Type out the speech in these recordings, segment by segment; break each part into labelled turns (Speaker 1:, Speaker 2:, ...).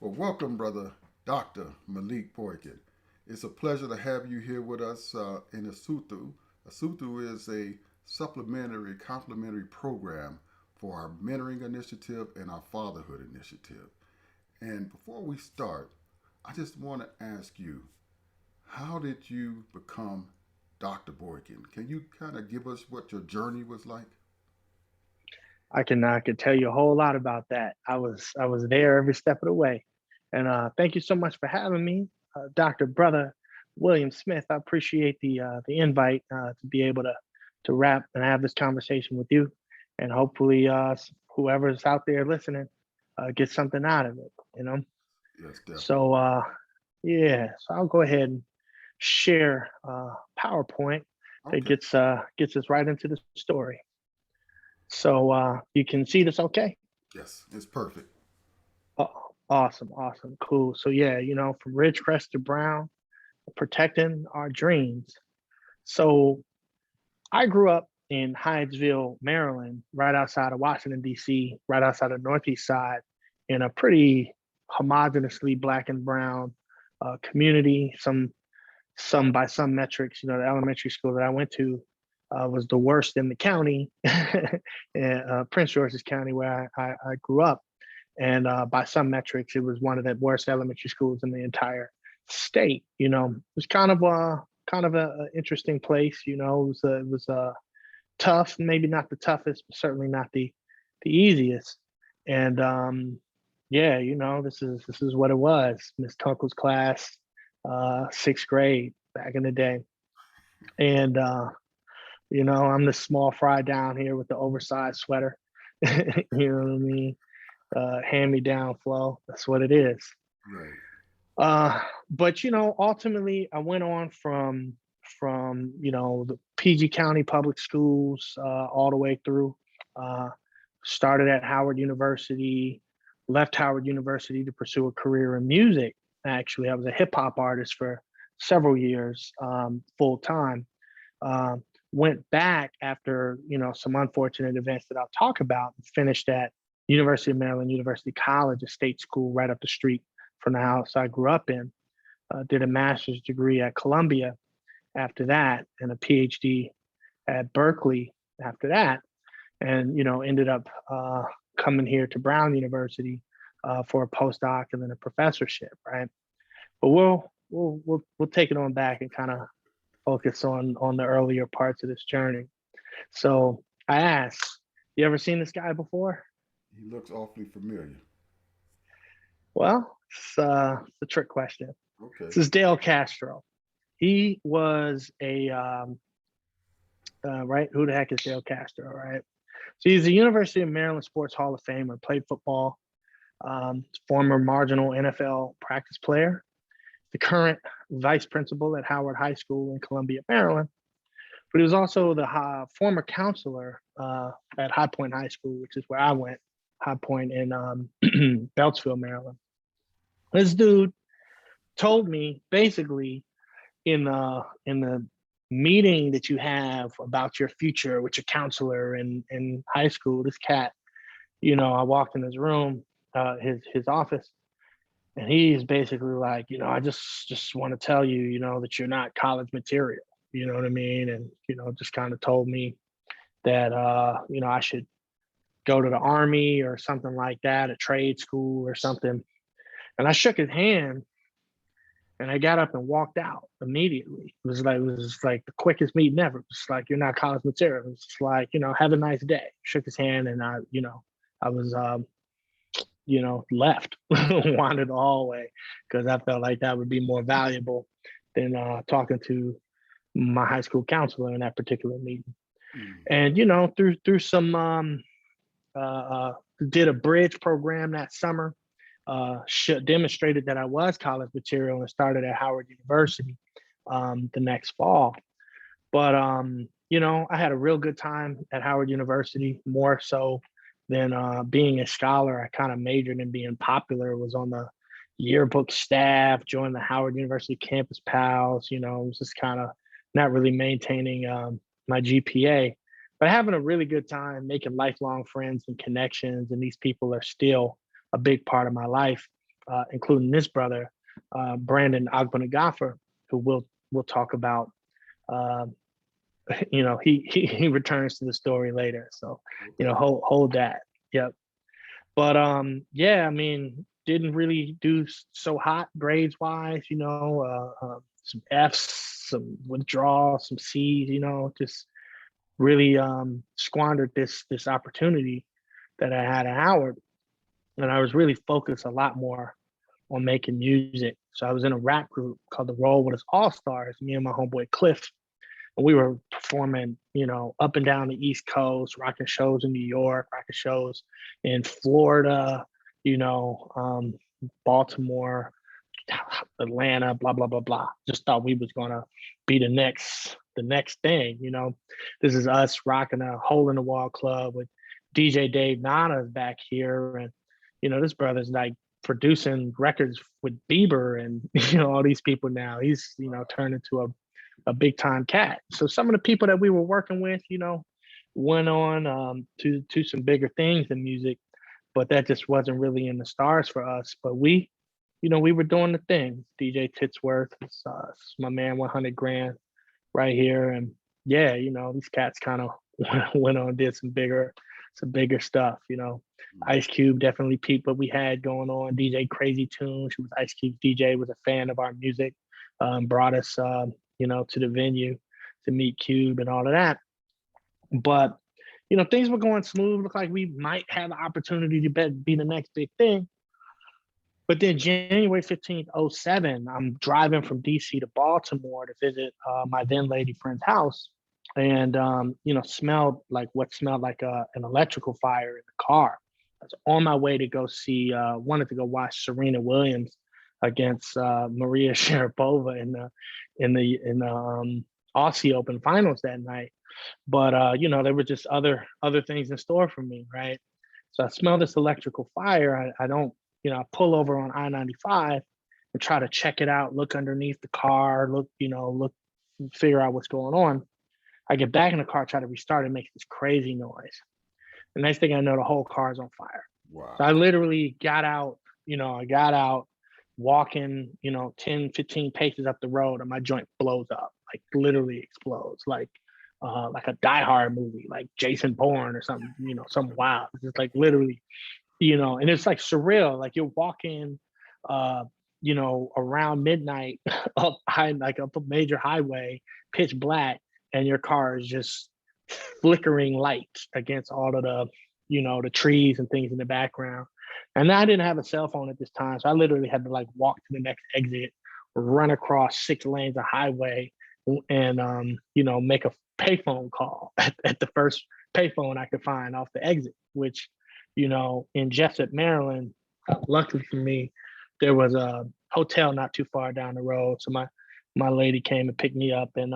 Speaker 1: Well, welcome, brother Dr. Malik Boykin. It's a pleasure to have you here with us in ISITHU. ISITHU is a supplementary, complementary program for our mentoring initiative and our fatherhood initiative. And before we start, I just want to ask you, how did you become Dr. Boykin? Can you kind of give us what your journey was like?
Speaker 2: I could tell you a whole lot about that. I was there every step of the way, and thank you so much for having me, Doctor Brother William Smith. I appreciate the invite to be able to wrap and have this conversation with you, and hopefully whoever's out there listening gets something out of it. You know,
Speaker 1: Yes, definitely.
Speaker 2: so yeah, so I'll go ahead and share PowerPoint that
Speaker 1: Okay.
Speaker 2: gets us right into the story. So you can see this okay?
Speaker 1: Yes, it's perfect.
Speaker 2: Oh, awesome, awesome, cool. So yeah, from Ridgecrest to Brown, protecting our dreams. So I grew up in Hyattsville, Maryland, right outside of Washington, D.C., right outside of Northeast Side, in a pretty homogeneously black and brown community. Some by some metrics, the elementary school that I went to was the worst in the county, Prince George's County, where I grew up. And by some metrics, it was one of the worst elementary schools in the entire state. It was kind of a interesting place. It was tough, maybe not the toughest, but certainly not the easiest. And yeah, this is what it was. Miss Tunkle's class, sixth grade back in the day, and I'm the small fry down here with the oversized sweater. You know what I mean? Hand me down flow. That's what it is.
Speaker 1: Right.
Speaker 2: But ultimately, I went on from the PG County public schools all the way through. Uh, Started at Howard University, left Howard University to pursue a career in music. Actually, I was a hip hop artist for several years, full time. Went back after some unfortunate events that I'll talk about, and finished at University of Maryland University College, a state school right up the street from the house I grew up in. Did a master's degree at Columbia after that, and a PhD at Berkeley after that, and ended up coming here to Brown University for a postdoc and then a professorship, right? But we'll take it on back and kind of focus on the earlier parts of this journey. So I asked, you ever seen this guy before?
Speaker 1: He looks awfully familiar.
Speaker 2: Well, it's a trick question.
Speaker 1: Okay.
Speaker 2: This is Dale Castro. He was a right. Who the heck is Dale Castro? Right. So he's a University of Maryland Sports Hall of Famer. Played football. Former marginal NFL practice player. The current vice principal at Howard High School in Columbia, Maryland. But he was also the former counselor at High Point High School, which is where I went. High Point in Beltsville, Maryland. This dude told me basically in the meeting that you have about your future with your counselor in high school, this cat, I walked in his room, his office, and he's basically like, I just want to tell you, that you're not college material. You know what I mean? And just kind of told me that I should go to the army or something like that, a trade school or something. And I shook his hand and I got up and walked out immediately. It was like the quickest meeting ever. It was like, you're not college material. It was just like, have a nice day. Shook his hand, and I was left, wandered the hallway, because I felt like that would be more valuable than talking to my high school counselor in that particular meeting.
Speaker 1: Mm.
Speaker 2: And through some uh, uh, did a bridge program that summer. Demonstrated that I was college material and started at Howard University the next fall. But I had a real good time at Howard University, more so than being a scholar. I kind of majored in being popular. Was on the yearbook staff, joined the Howard University campus pals. Was just kind of not really maintaining my GPA, but having a really good time, making lifelong friends and connections. And these people are still a big part of my life. including this brother, Brandon Agbanagaffer, who we'll talk about. Uh, he returns to the story later, so
Speaker 1: Okay.
Speaker 2: hold that. Yep. But yeah, I mean, didn't really do so hot grades wise. Some Fs, some withdrawals, some Cs. Just really squandered this opportunity that I had at Howard, and I was really focused a lot more on making music. So I was in a rap group called the Roll With Us All Stars. Me and my homeboy Cliff, and we were performing, up and down the East Coast, rocking shows in New York, rocking shows in Florida, Baltimore, Atlanta, blah blah blah blah. Just thought we was gonna be the next thing. This is us rocking a hole in the wall club with DJ Dave Nana's back here, and this brother's like producing records with Bieber and all these people now. He's turned into a big time cat. So some of the people that we were working with, went on to some bigger things in music, but that just wasn't really in the stars for us. But we were doing the thing. DJ Titsworth, my man, 100 grand right here, and yeah, these cats kind of went on and did some bigger stuff. Ice Cube definitely peeped what we had going on. DJ Crazy Tunes, who was Ice Cube's DJ, was a fan of our music, brought us to the venue to meet Cube and all of that. But things were going smooth. Looked like we might have the opportunity to be the next big thing. But then January 15th, 07, I'm driving from DC to Baltimore to visit my then lady friend's house, and smelled like an electrical fire in the car. I was on my way to go see, wanted to go watch Serena Williams against Maria Sharapova in the Aussie Open Finals that night. But there were just other things in store for me, right? So I smell this electrical fire. I don't, I pull over on I-95 and try to check it out, look underneath the car, look, figure out what's going on. I get back in the car, try to restart, it makes this crazy noise. The next thing I know, the whole car is on fire.
Speaker 1: Wow.
Speaker 2: So I literally got out, walking, 10, 15 paces up the road, and my joint blows up, like literally explodes, like a Die Hard movie, like Jason Bourne or something, something wild. It's just like literally, and it's like surreal. Like you're walking, around midnight up a major highway, pitch black, and your car is just flickering lights against all of the, the trees and things in the background. And I didn't have a cell phone at this time, so I literally had to walk to the next exit, run across 6 lanes of highway, and make a payphone call at the first payphone I could find off the exit, which, in Jessup, Maryland, luckily for me, there was a hotel not too far down the road. So my lady came and picked me up, and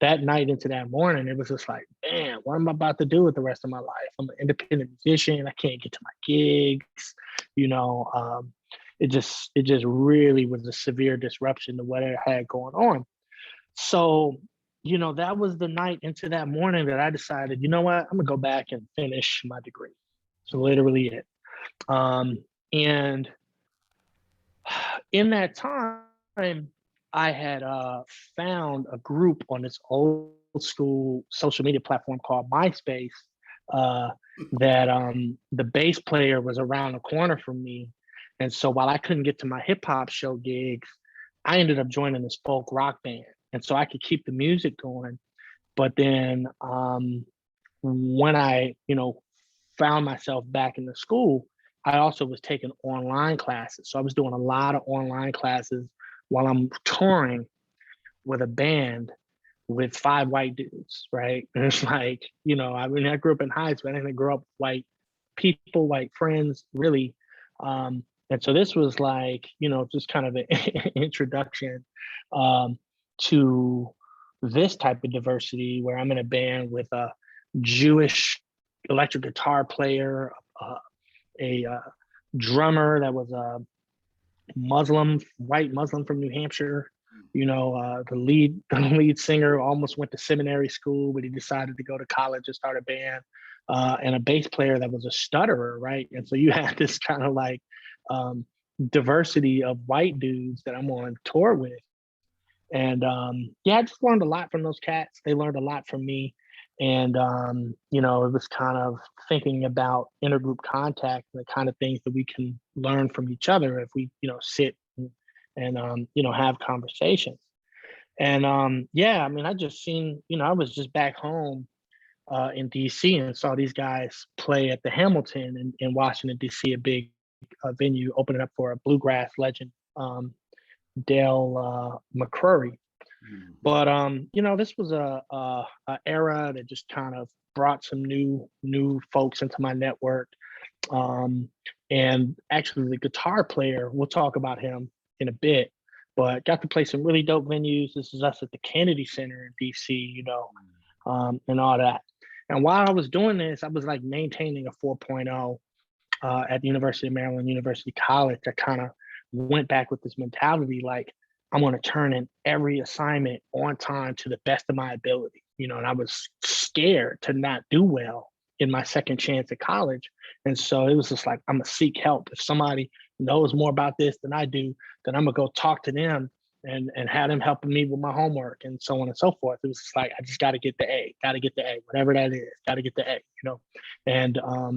Speaker 2: that night into that morning, it was just like, man, what am I about to do with the rest of my life? I'm an independent musician. I can't get to my gigs. It just really was a severe disruption to what I had going on. So, that was the night into that morning that I decided, you know what, I'm gonna go back and finish my degree. So literally it. And in that time, I had found a group on this old school social media platform called MySpace, that the bass player was around the corner from me. And so while I couldn't get to my hip hop show gigs, I ended up joining this folk rock band. And so I could keep the music going. But then when I, found myself back in the school, I also was taking online classes. So I was doing a lot of online classes while I'm touring with a band with 5 white dudes, right? And it's like, I grew up in Heights, but I didn't grow up with white people, white friends, really. And so this was like, just kind of an introduction to this type of diversity, where I'm in a band with a Jewish electric guitar player, a drummer that was a white Muslim from New Hampshire. The lead singer almost went to seminary school, but he decided to go to college and start a band, and a bass player that was a stutterer, right? And so you had this kind of diversity of white dudes that I'm on tour with. And yeah, I just learned a lot from those cats. They learned a lot from me. And it was kind of thinking about intergroup contact and the kind of things that we can learn from each other if we, sit and have conversations. And yeah, I mean, I just seen, I was just back home in DC and saw these guys play at the Hamilton in Washington, DC, a big venue opening up for a bluegrass legend, Dale McCrory. But this was a era that just kind of brought some new folks into my network. And actually, the guitar player, we'll talk about him in a bit, but got to play some really dope venues. This is us at the Kennedy Center in DC, and all that. And while I was doing this, I was like maintaining a 4.0 at the University of Maryland, University College. I kind of went back with this mentality like, I'm going to turn in every assignment on time to the best of my ability, and I was scared to not do well in my second chance at college. And so it was just like, I'm going to seek help. If somebody knows more about this than I do, then I'm going to go talk to them and have them helping me with my homework and so on and so forth. It was just like, I just got to get the A, whatever that is, got to get the A, and a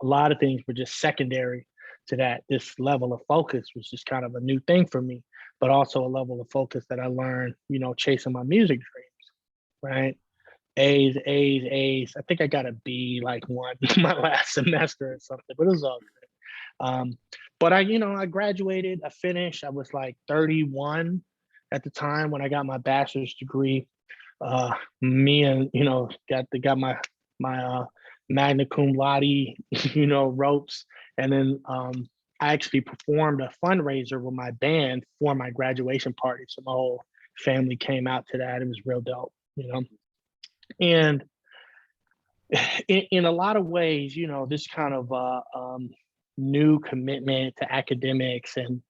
Speaker 2: lot of things were just secondary to that. This level of focus was just kind of a new thing for me, but also a level of focus that I learned, chasing my music dreams, right? A's, A's, A's. I think I got a B like one my last semester or something, but it was all good. But I graduated, I finished. I was like 31 at the time when I got my bachelor's degree. Me and got my magna cum laude, ropes, and then I actually performed a fundraiser with my band for my graduation party. So my whole family came out to that. It was real dope, And in a lot of ways, this kind of new commitment to academics and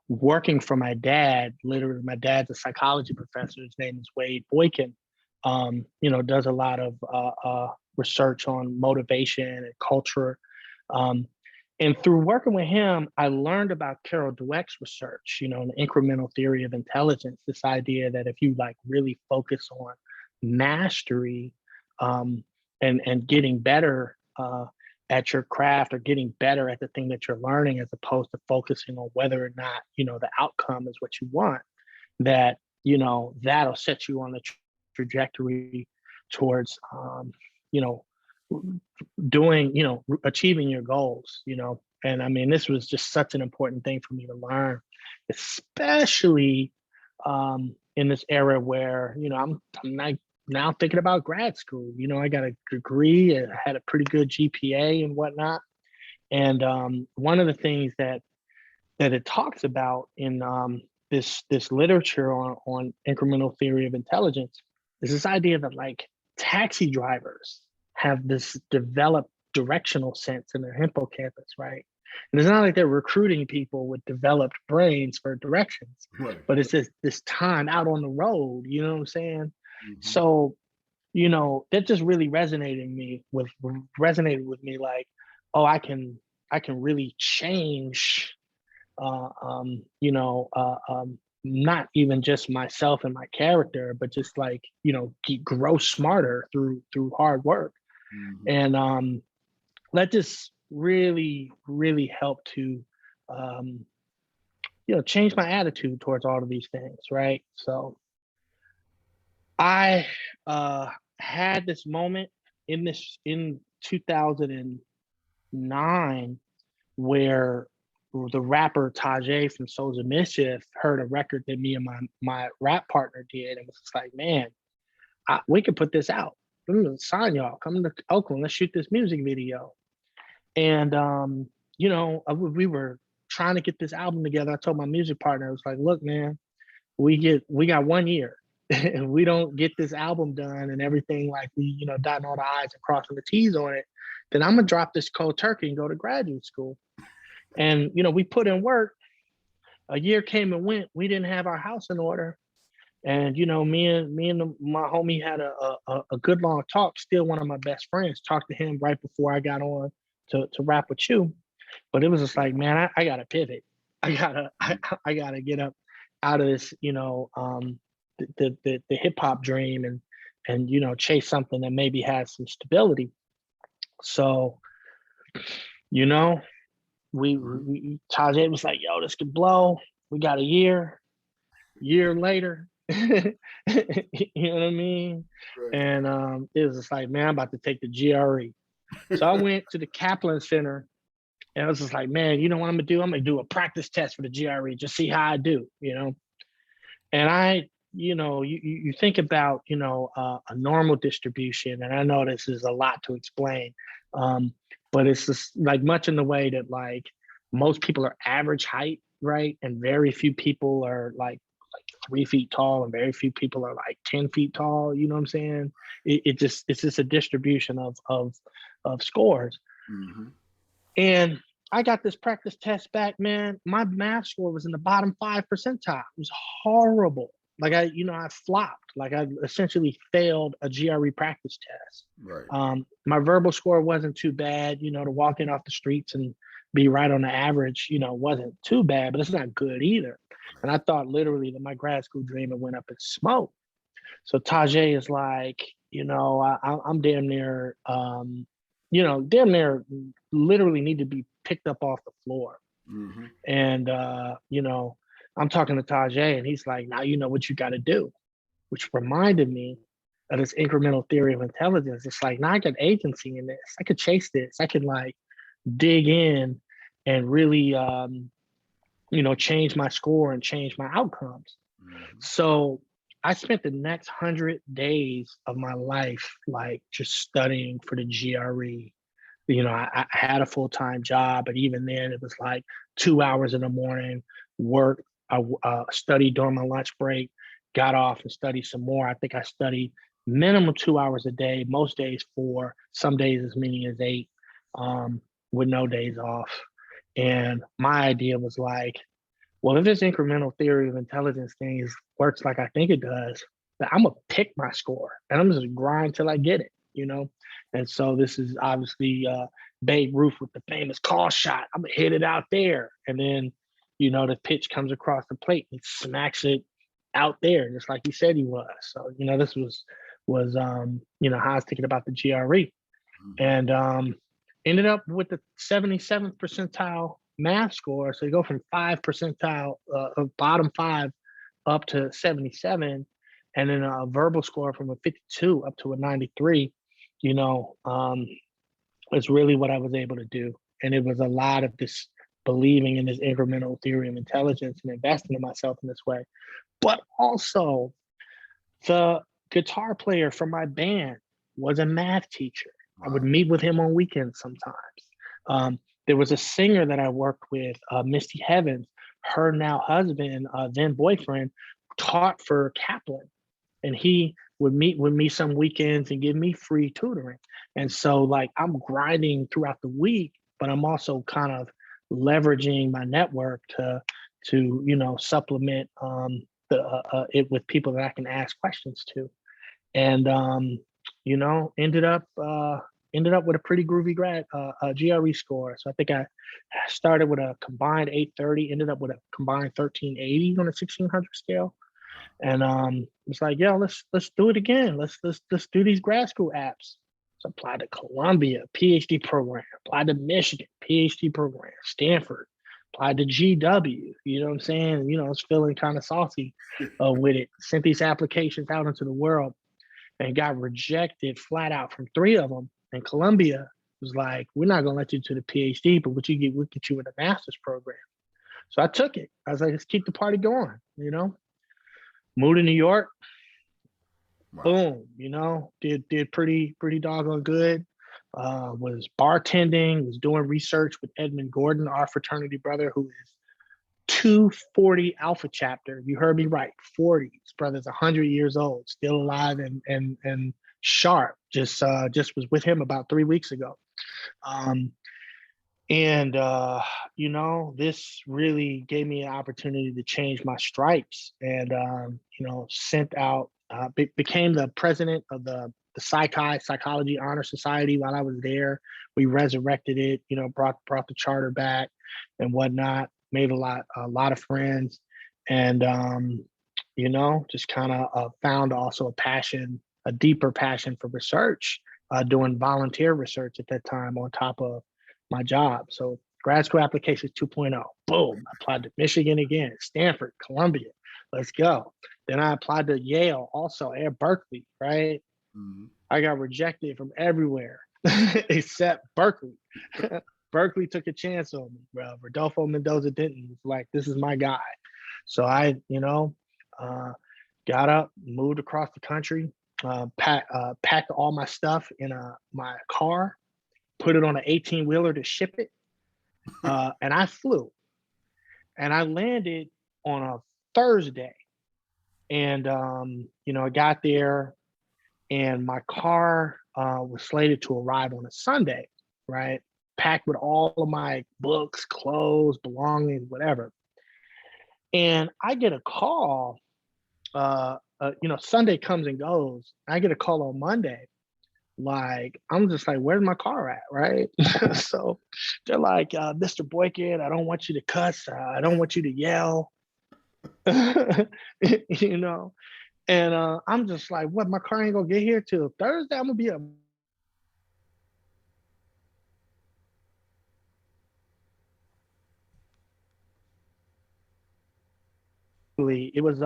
Speaker 2: working for my dad. Literally, my dad's a psychology professor. His name is Wade Boykin. Does a lot of research on motivation and culture. And through working with him, I learned about Carol Dweck's research, the incremental theory of intelligence, this idea that if you like really focus on mastery and getting better at your craft or getting better at the thing that you're learning, as opposed to focusing on whether or not, the outcome is what you want, that, that'll set you on the trajectory towards, achieving your goals, and I mean, this was just such an important thing for me to learn, especially in this era where, I'm like now thinking about grad school. I got a degree and had a pretty good GPA and whatnot. And one of the things that it talks about in this literature on incremental theory of intelligence is this idea that like taxi drivers have this developed directional sense in their hippocampus, right? And it's not like they're recruiting people with developed brains for directions,
Speaker 1: Right.
Speaker 2: but it's just this time out on the road, you know what I'm saying?
Speaker 1: Mm-hmm.
Speaker 2: So, that just really resonated with me like, oh, I can really change, not even just myself and my character, but just like, grow smarter through hard work.
Speaker 1: Mm-hmm.
Speaker 2: And that just really, really helped to, change my attitude towards all of these things, right? So I had this moment in 2009 where the rapper Tajay from Souls of Mischief heard a record that me and my rap partner did, and was just like, man, we could put this out. I'm gonna sign y'all. Come to Oakland. Let's shoot this music video. And we were trying to get this album together. I told my music partner, I was like, look, man, we got 1 year. And we don't get this album done and everything, like we, dotting all the I's and crossing the T's on it, then I'm gonna drop this cold turkey and go to graduate school. And we put in work. A year came and went. We didn't have our house in order. And me and my homie had a good long talk. Still one of my best friends. Talked to him right before I got on to rap with you. But it was just like, man, I gotta pivot. I gotta I gotta get up out of this, the hip hop dream and chase something that maybe has some stability. So, you know,
Speaker 1: Mm-hmm.
Speaker 2: Tajay was like, yo, this could blow. We got a year later. You know what I mean?
Speaker 1: Right.
Speaker 2: And it was just like, man, I'm about to take the GRE. So I went to the Kaplan Center and I was just like, man, you know what I'm gonna do? I'm gonna do a practice test for the GRE, just see how I do. And you think about, a normal distribution, and I know this is a lot to explain, um, but it's just like much in the way that like most people are average height, right? And very few people are like 3 feet tall, and very few people are like 10 feet tall. You know what I'm saying? It's just a distribution of scores.
Speaker 1: Mm-hmm.
Speaker 2: And I got this practice test back, man. My math score was in the bottom 5 percentile. It was horrible. Like I flopped. Like I essentially failed a GRE practice test.
Speaker 1: Right.
Speaker 2: My verbal score wasn't too bad. To walk in off the streets and be right on the average, wasn't too bad, but it's not good either. And I thought literally that my grad school dream had went up in smoke. So Tajay is like, I'm damn near literally need to be picked up off the floor.
Speaker 1: Mm-hmm.
Speaker 2: And, I'm talking to Tajay and he's like, now you know what you got to do, which reminded me of this incremental theory of intelligence. It's like, now I got agency in this. I could chase this. I could like dig in and really, change my score and change my outcomes.
Speaker 1: Mm-hmm.
Speaker 2: So I spent the next 100 days of my life like just studying for the GRE. I had a full time job, but even then, it was like 2 hours in the morning, work. I studied during my lunch break, got off and studied some more. I think I studied minimum 2 hours a day, most days four, some days as many as eight, um, with no days off. And my idea was like, well, if this incremental theory of intelligence thing works like I think it does, then I'm gonna pick my score and I'm just grind till I get it. And so this is obviously Babe Ruth with the famous call shot. I'm gonna hit it out there, and then the pitch comes across the plate. He smacks it out there, just like he said he was. So this was how I was thinking about the GRE,
Speaker 1: Mm-hmm.
Speaker 2: and ended up with the 77th percentile math score. So you go from 5 percentile of bottom five up to 77, and then a verbal score from a 52 up to a 93. You know, um, is really what I was able to do, and it was a lot of this believing in this incremental theory of intelligence and investing in myself in this way, but also the guitar player for my band was a math teacher. I would
Speaker 1: Wow.
Speaker 2: meet with him on weekends sometimes. There was a singer that I worked with, Misty Heavens. Her now husband, then boyfriend, taught for Kaplan, and he would meet with me some weekends and give me free tutoring. And so, like, I'm grinding throughout the week, but I'm also kind of leveraging my network to supplement it with people that I can ask questions to, and ended up with a pretty groovy GRE score. So I think I started with a combined 830, ended up with a combined 1380 on a 1600 scale, and it's like, yo, let's do it again. Let's do these grad school apps. So applied to Columbia, PhD program. Applied to Michigan, PhD program. Stanford. Applied to GW. You know what I'm saying? I was feeling kind of saucy with it. Sent these applications out into the world and got rejected flat out from three of them. And Columbia was like, we're not gonna let you to the PhD, but we'll get you in the master's program. So I took it. I was like, let's keep the party going. Moved to New York,
Speaker 1: Wow.
Speaker 2: boom, did pretty doggone good. Was bartending, was doing research with Edmund Gordon, our fraternity brother, who is 240 Alpha chapter. You heard me right, 40. His brother's 100 years old, still alive and sharp. Just was with him about 3 weeks ago. And this really gave me an opportunity to change my stripes, and sent out became the president of the the Psychology Honor Society while I was there. We resurrected it, brought the charter back and whatnot. Made a lot of friends, and just kind of found also a deeper passion for research, doing volunteer research at that time on top of my job. So grad school applications 2.0, boom, I applied to Michigan again, Stanford, Columbia, let's go. Then I applied to Yale also, and Berkeley, right?
Speaker 1: Mm-hmm.
Speaker 2: I got rejected from everywhere except Berkeley. Berkeley took a chance on me, bro. Rodolfo Mendoza didn't. It's like, this is my guy. So I, got up, moved across the country, packed all my stuff in my car, put it on an 18-wheeler to ship it, and I flew. And I landed on a Thursday. And, I got there, and my car was slated to arrive on a Sunday, right? Packed with all of my books, clothes, belongings, whatever. And I get a call, Sunday comes and goes. I get a call on Monday. Like, I'm just like, where's my car at, right? So they're like, Mr. Boykin, I don't want you to cuss. I don't want you to yell, And I'm just like, what? My car ain't gonna get here till Thursday. I'm gonna be a. It was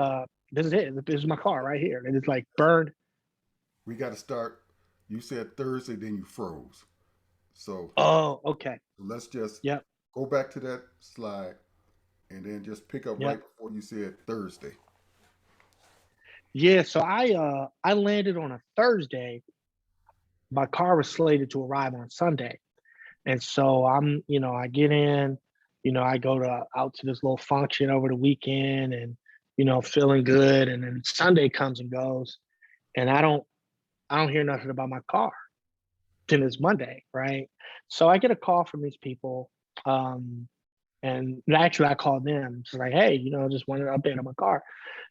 Speaker 2: this is it. This is my car right here, and it's like burned.
Speaker 1: We got to start. You said Thursday, then you froze. So
Speaker 2: Oh, okay.
Speaker 1: let's just
Speaker 2: Yep.
Speaker 1: go back to that slide and then just pick up right
Speaker 2: Yep.
Speaker 1: before you said Thursday.
Speaker 2: Yeah. So I landed on a Thursday. My car was slated to arrive on Sunday, and so I get in. I go out to this little function over the weekend, and feeling good. And then Sunday comes and goes, and I don't hear nothing about my car. Then it's Monday, right? So I get a call from these people, and actually I called them. It's like, hey, just wanted an update on my car,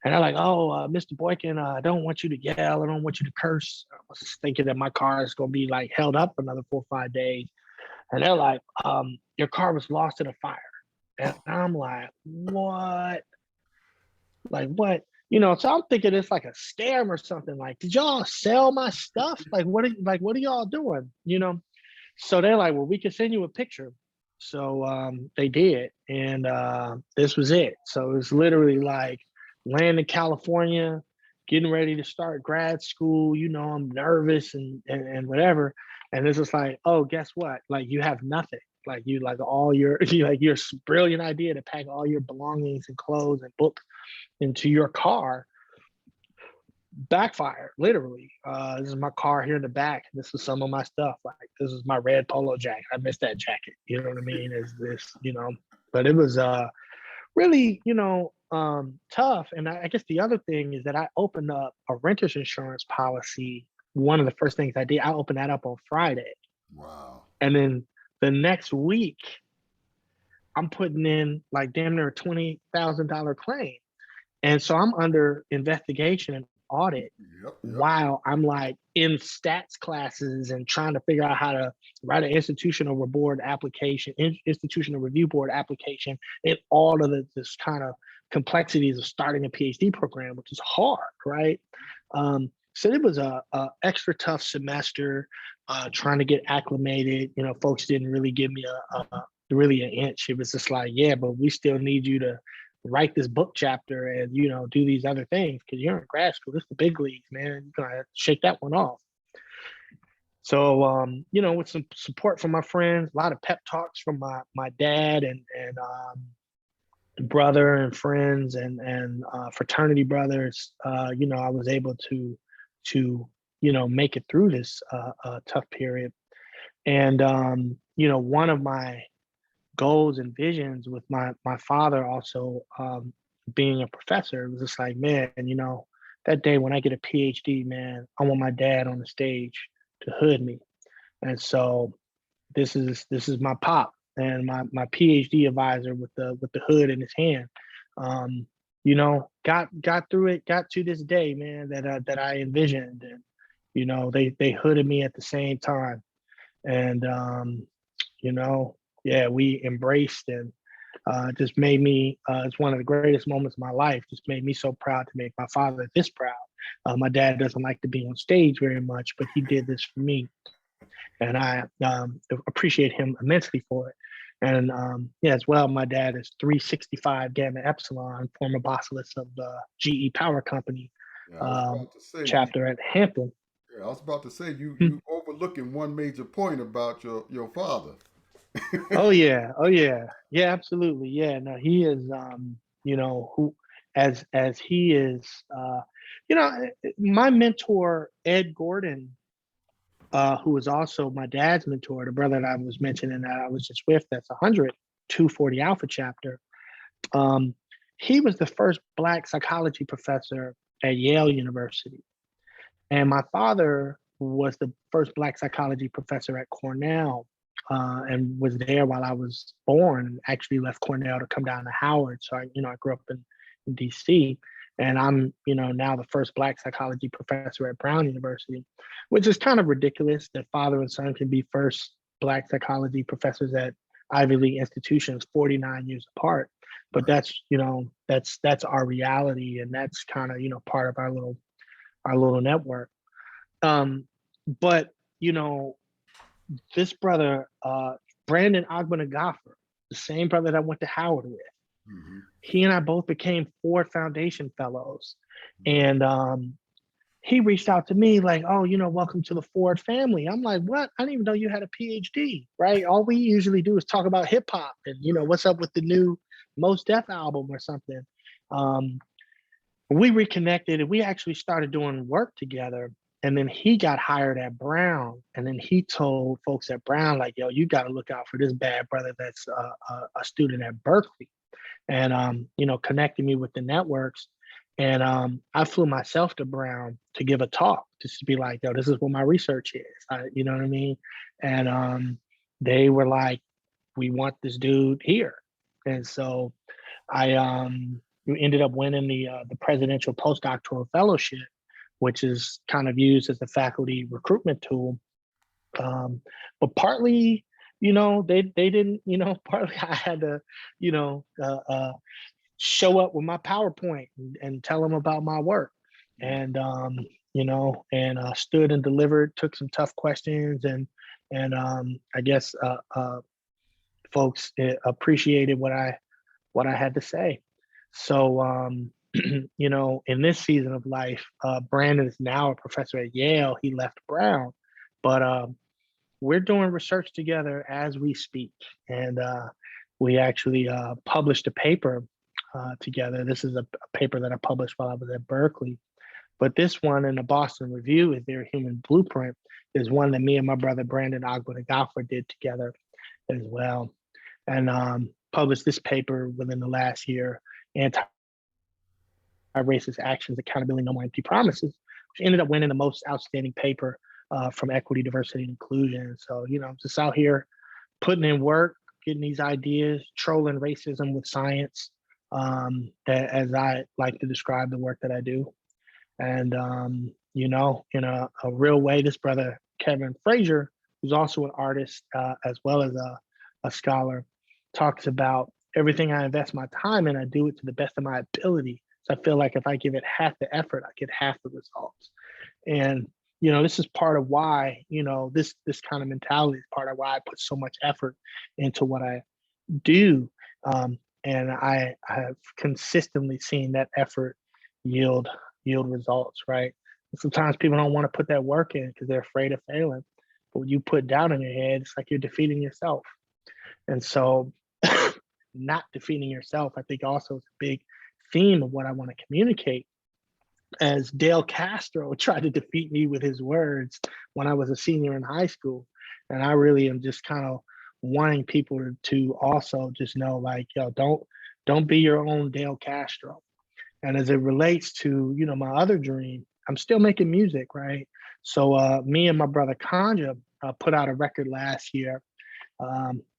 Speaker 2: and they're like, oh, Mr. Boykin, I don't want you to yell, I don't want you to curse. I was thinking that my car is gonna be like held up for another 4 or 5 days, and they're like, your car was lost in a fire, and I'm like, what? Like what? So I'm thinking it's like a scam or something. Like, did y'all sell my stuff? Like, what are y'all doing? So they're like, well, we can send you a picture. So they did, and this was it. So it was literally like land in California, getting ready to start grad school. I'm nervous and whatever. And it's just like, oh, guess what? Like, you have nothing. Like, all your your brilliant idea to pack all your belongings and clothes and books into your car backfired, literally. This is my car here in the back. This is some of my stuff. Like, this is my red polo jacket. I missed that jacket. You know what I mean? Is this, but it was really, tough. And I guess the other thing is that I opened up a renter's insurance policy. One of the first things I did, I opened that up on Friday.
Speaker 1: Wow.
Speaker 2: And then the next week, I'm putting in like damn near a $20,000 claim. And so I'm under investigation and audit
Speaker 1: Yep.
Speaker 2: while I'm like in stats classes and trying to figure out how to write an institutional review board application, and all of this kind of complexities of starting a PhD program, which is hard, right? So it was a extra tough semester, trying to get acclimated. Folks didn't really give me really an inch. It was just like, yeah, but we still need you to write this book chapter and do these other things because you're in grad school. This is the big leagues, man. You're gonna shake that one off. So with some support from my friends, a lot of pep talks from my dad and brother and friends and fraternity brothers, I was able to make it through this tough period. And one of my goals and visions with my father also, being a professor, it was just like, man, that day when I get a PhD, man, I want my dad on the stage to hood me. And so this is my pop and my PhD advisor with the hood in his hand. Got through it, got to this day, man, that I envisioned. And they hooded me at the same time. And, yeah, we embraced and just made me, it's one of the greatest moments of my life, just made me so proud to make my father this proud. My dad doesn't like to be on stage very much, but he did this for me. And I appreciate him immensely for it. And yeah, as well, my dad is 365 Gamma Epsilon, former bossless of the GE Power Company
Speaker 1: Yeah, I was
Speaker 2: um,
Speaker 1: about to say you.
Speaker 2: chapter at Hampton.
Speaker 1: Yeah, I was about to say
Speaker 2: Hmm.
Speaker 1: you overlooking one major point about your father.
Speaker 2: Oh yeah, oh yeah, yeah, absolutely, yeah. No, he is, who as he is, my mentor Ed Gordon, who was also my dad's mentor, the brother that I was mentioning that I was just with, that's 240 Alpha chapter. Um, he was the first Black psychology professor at Yale University. And my father was the first Black psychology professor at Cornell, and was there while I was born. Actually left Cornell to come down to Howard. So I grew up in DC. And I'm, now the first Black psychology professor at Brown University, which is kind of ridiculous that father and son can be first Black psychology professors at Ivy League institutions 49 years apart. But
Speaker 1: Right.
Speaker 2: that's our reality, and that's kind of part of our little network. Um, but this brother, Brandon Agbanagaffer, the same brother that I went to Howard with,
Speaker 1: Hmm.
Speaker 2: he and I both became Ford Foundation fellows. And he reached out to me like, oh, welcome to the Ford family. I'm like, what? I didn't even know you had a PhD, right? All we usually do is talk about hip hop and, what's up with the new Most Def album or something. Um, we reconnected and we actually started doing work together. And then he got hired at Brown. And then he told folks at Brown, like, yo, you got to look out for this bad brother that's a student at Berkeley. And, connected me with the networks. And I flew myself to Brown to give a talk, just to be like, yo, this is what my research is. You know what I mean? And they were like, we want this dude here. And so I ended up winning the presidential postdoctoral fellowship, which is kind of used as a faculty recruitment tool. But partly, they didn't, partly I had to, you know, uh, uh, show up with my PowerPoint and tell them about my work, and stood and delivered, took some tough questions, and I guess folks appreciated what I had to say. So, in this season of life, Brandon is now a professor at Yale. He left Brown, but we're doing research together as we speak. And we actually published a paper together. This is a paper that I published while I was at Berkeley. But this one in the Boston Review is their human blueprint, is one that me and my brother Brandon Agbanagaffer did together as well. And published this paper within the last year, Anti-Racist Actions, Accountability, No More Empty Promises, which ended up winning the most outstanding paper from Equity, Diversity, and Inclusion. So, just out here putting in work, getting these ideas, trolling racism with science, as I like to describe the work that I do. And, in a real way, this brother, Kevin Frazier, who's also an artist as well as a scholar, talks about everything I invest my time in, I do it to the best of my ability. So I feel like if I give it half the effort, I get half the results. And this is part of why this kind of mentality is part of why I put so much effort into what I do. And I have consistently seen that effort yield results, right? And sometimes people don't want to put that work in because they're afraid of failing. But when you put down in your head, it's like you're defeating yourself. And so not defeating yourself, I think also is a big theme of what I want to communicate, as Dale Castro tried to defeat me with his words when I was a senior in high school. And I really am just kind of wanting people to also just know, like, yo, don't be your own Dale Castro. And as it relates to, my other dream, I'm still making music, right? So me and my brother Kanja put out a record last year.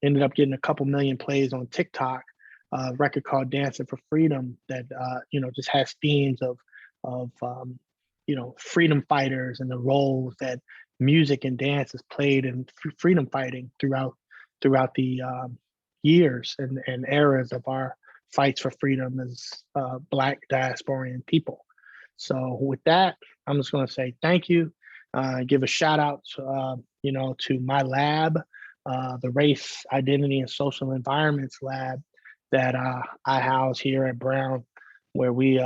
Speaker 2: Ended up getting a couple million plays on TikTok. A record called "Dancing for Freedom" that just has themes of freedom fighters and the roles that music and dance has played in freedom fighting throughout the years and eras of our fights for freedom as Black diasporian people. So with that, I'm just going to say thank you. Give a shout out, to my lab, the Race, Identity, and Social Environments lab that I house here at Brown, where we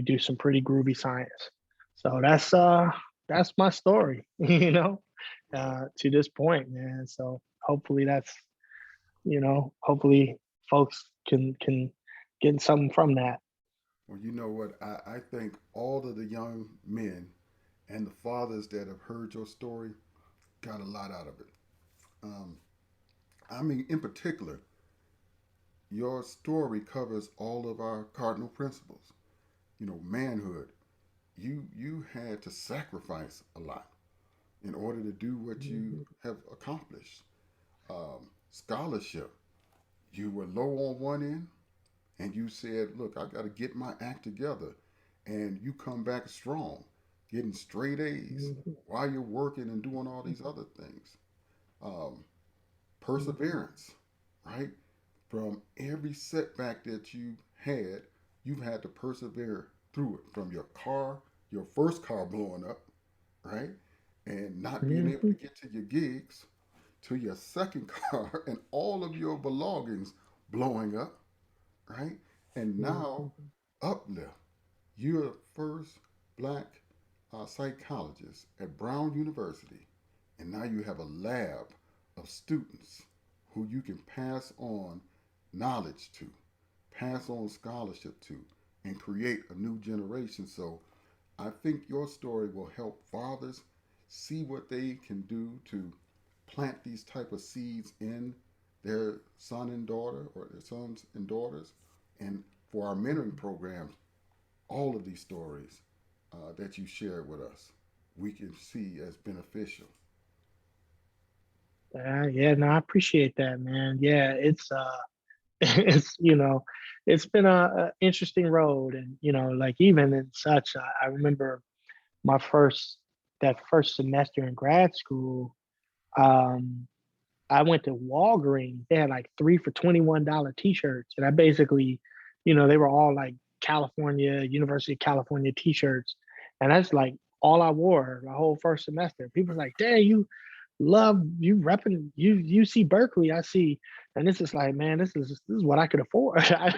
Speaker 2: do some pretty groovy science. So that's my story, to this point, man. So hopefully hopefully folks can get something from that.
Speaker 1: Well, you know what? I think all of the young men and the fathers that have heard your story got a lot out of it. Um, I mean, in particular, your story covers all of our cardinal principles. You know, manhood. You had to sacrifice a lot in order to do what you
Speaker 2: Mhm.
Speaker 1: have accomplished. Scholarship. You were low on one end, and you said, "Look, I got to get my act together," and you come back strong, getting straight A's
Speaker 2: Mhm.
Speaker 1: while you're working and doing all these other things. Um, Perseverance, right? From every setback that you had, you've had to persevere through it. From your first car blowing up, right? And not being able to
Speaker 2: Mhm.
Speaker 1: get to your gigs, to your second car and all of your belongings blowing up, right? And now,
Speaker 2: Mhm.
Speaker 1: uplift. You're the first black psychologist at Brown University, and now you have a lab of students who you can pass on knowledge to, pass on scholarship to, and create a new generation. So I think your story will help fathers see what they can do to plant these type of seeds in their son and daughter or their sons and daughters. And for our mentoring programs, all of these stories that you shared with us, we can see as beneficial.
Speaker 2: Yeah, no, I appreciate that, man. Yeah, it's it's it's been a interesting road, and like even in such, I remember my first semester in grad school. Um, I went to Walgreens. They had like 3 for $21 t-shirts, and I basically, they were all like California, University of California t-shirts, and that's like all I wore the whole first semester. People were like, "Dang, you repping UC Berkeley." I see, and this is like, man, this is what I could afford. I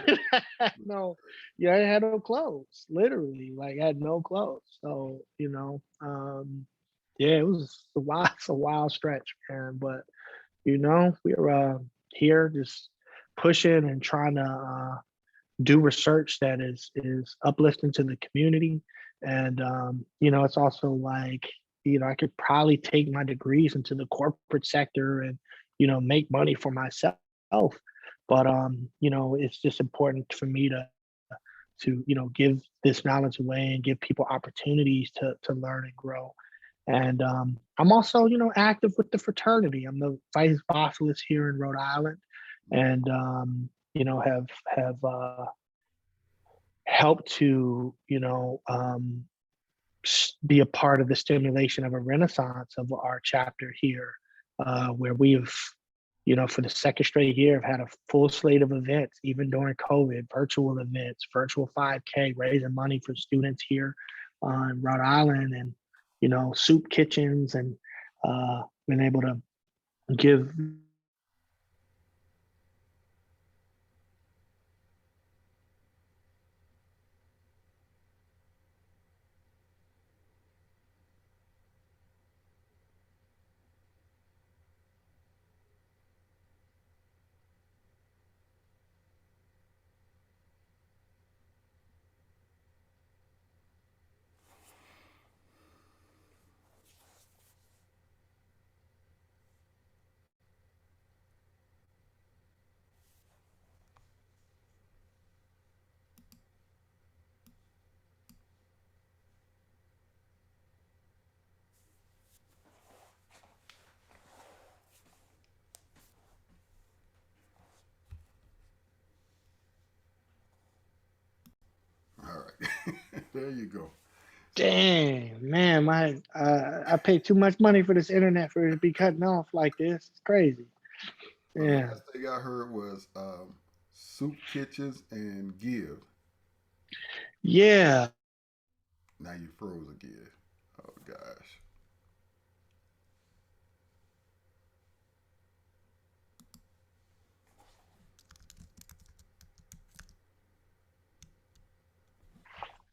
Speaker 2: had no, yeah, I had no clothes, literally, like I had no clothes. So yeah, it was it's a wild stretch, man, but we're here just pushing and trying to do research that is uplifting to the community. And it's also like, I could probably take my degrees into the corporate sector and, make money for myself. But it's just important for me to give this knowledge away and give people opportunities to learn and grow. And I'm also, active with the fraternity. I'm the vice bossilist here in Rhode Island,
Speaker 1: Mm-hmm.
Speaker 2: and have helped to, be a part of the stimulation of a renaissance of our chapter here, where we've, for the second straight year, have had a full slate of events, even during COVID, virtual events, virtual 5K, raising money for students here in Rhode Island, and soup kitchens, and been able to give.
Speaker 1: All right, there you go.
Speaker 2: Dang, man, I paid too much money for this internet for it to be cutting off like this. It's crazy.
Speaker 1: The
Speaker 2: Yeah.
Speaker 1: last thing I heard was Soup Kitchens and Give.
Speaker 2: Yeah.
Speaker 1: Now you froze again. Oh gosh.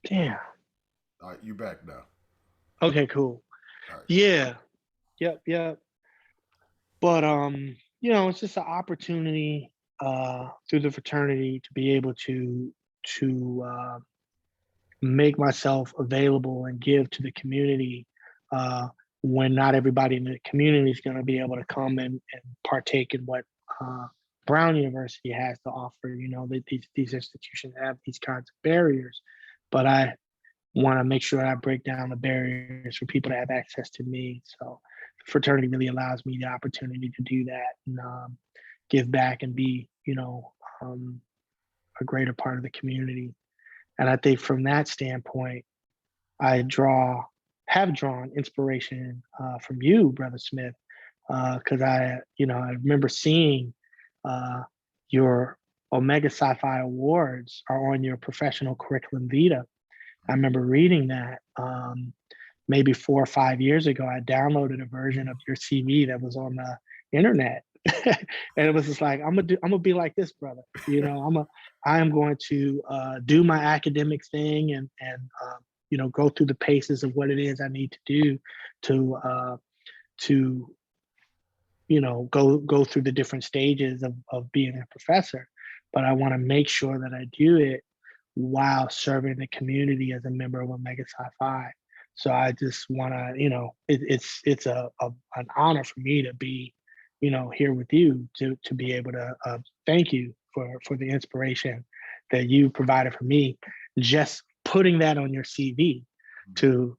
Speaker 2: Damn.
Speaker 1: All right, you back now.
Speaker 2: Okay, cool.
Speaker 1: All right.
Speaker 2: Yeah. Yep, yep. But it's just an opportunity through the fraternity to be able to make myself available and give to the community uh, when not everybody in the community is going to be able to come and partake in what uh, Brown University has to offer. These institutions have these kinds of barriers, but I want to make sure I break down the barriers for people to have access to me. So fraternity really allows me the opportunity to do that and give back and be, a greater part of the community. And I think from that standpoint, I have drawn inspiration from you, Brother Smith, because I remember seeing uh, your Omega Sci-Fi Awards are on your professional curriculum vita. I remember reading that maybe 4 or 5 years ago. I downloaded a version of your CV that was on the internet, and it was just like I'm gonna be like this, brother. I am going to do my academic thing and go through the paces of what it is I need to do to go through the different stages of being a professor. But I want to make sure that I do it while serving the community as a member of Omega Psi Phi. So I just want to, it's an honor for me to be, here with you to be able to thank you for the inspiration that you provided for me. Just putting that on your CV to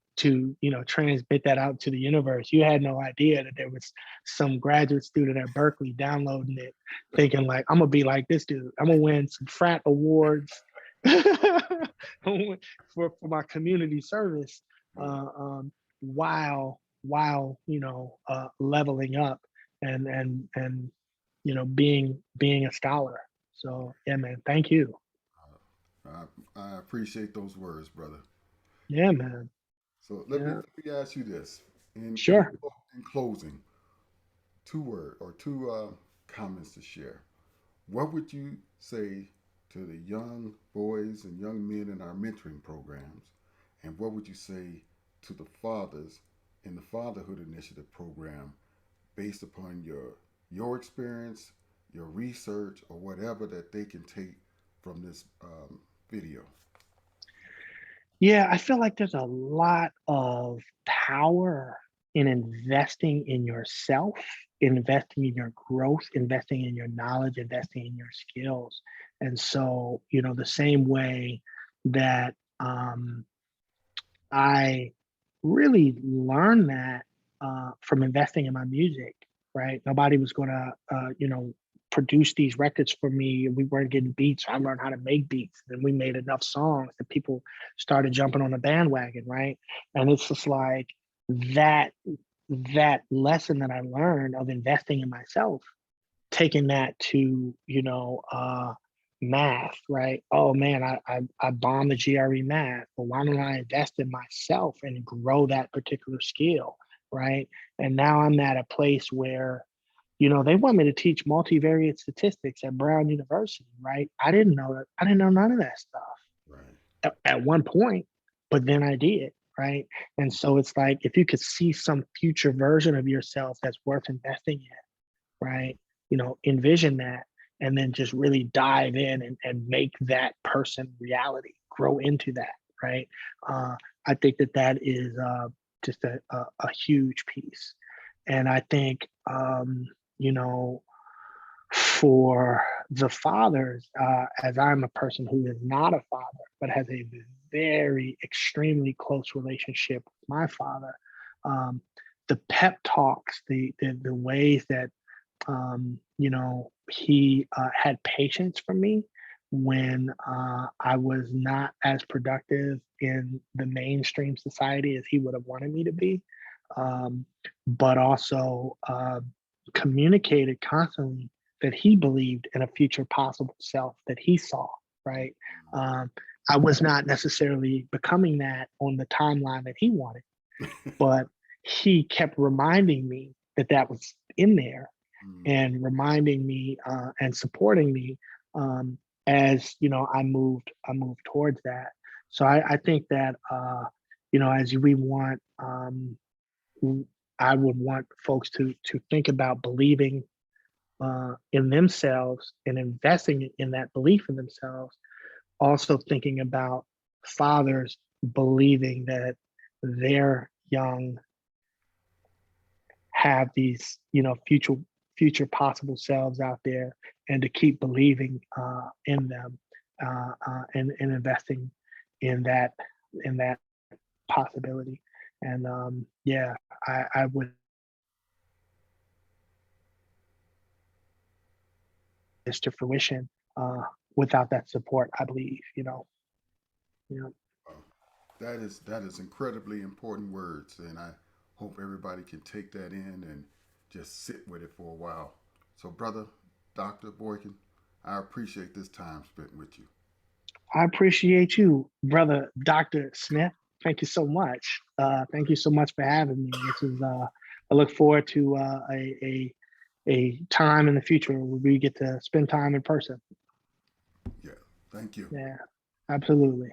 Speaker 2: transmit that out to the universe. You had no idea that there was some graduate student at Berkeley downloading it, thinking like, I'm gonna be like this dude. I'm gonna win some frat awards for my community service while leveling up and being a scholar. So yeah, man, thank you.
Speaker 1: I appreciate those words, brother.
Speaker 2: Yeah, man.
Speaker 1: So
Speaker 2: Yeah,
Speaker 1: let me ask you this:
Speaker 2: sure.
Speaker 1: in closing, two word or two comments to share. What would you say to the young boys and young men in our mentoring programs, and what would you say to the fathers in the Fatherhood Initiative program, based upon your experience, your research, or whatever that they can take from this video?
Speaker 2: Yeah, I feel like there's a lot of power in investing in yourself, investing in your growth, investing in your knowledge, investing in your skills. And so, the same way that I really learned that from investing in my music, right? Nobody was going to, produce these records for me. We weren't getting beats. So I learned how to make beats. And we made enough songs that people started jumping on the bandwagon, right? And it's just like that that lesson that I learned of investing in myself, taking that to math, right? Oh man, I bombed the GRE math. Well, why don't I invest in myself and grow that particular skill, right? And now I'm at a place where they want me to teach multivariate statistics at Brown University, right? I didn't know that. I didn't know none of that stuff
Speaker 1: Right.
Speaker 2: at one point, but then I did, right? And so it's like if you could see some future version of yourself that's worth investing in, right? Envision that and then just really dive in and make that person reality, grow into that, right? I think that is just a huge piece. And I think, you know, for the fathers, as I'm a person who is not a father, but has a very extremely close relationship with my father, um, the pep talks, the ways that he had patience for me when I was not as productive in the mainstream society as he would have wanted me to be, but also communicated constantly that he believed in a future possible self that he saw, right? Um, I was not necessarily becoming that on the timeline that he wanted, but he kept reminding me that that was in there and reminding me and supporting me um, as I moved towards that. So I think that as we want, I would want folks to think about believing in themselves and investing in that belief in themselves. Also thinking about fathers believing that their young have these future possible selves out there, and to keep believing in them and investing in that possibility. And yeah, I would this to fruition without that support. I believe, you know.
Speaker 1: That is incredibly important words, and I hope everybody can take that in and just sit with it for a while. So, brother, Doctor Boykin, I appreciate this time spent with you.
Speaker 2: I appreciate you, brother, Dr. Smith. Thank you so much. Thank you so much for having me. This is I look forward to a time in the future where we get to spend time in person.
Speaker 1: Yeah, thank you.
Speaker 2: Yeah, absolutely.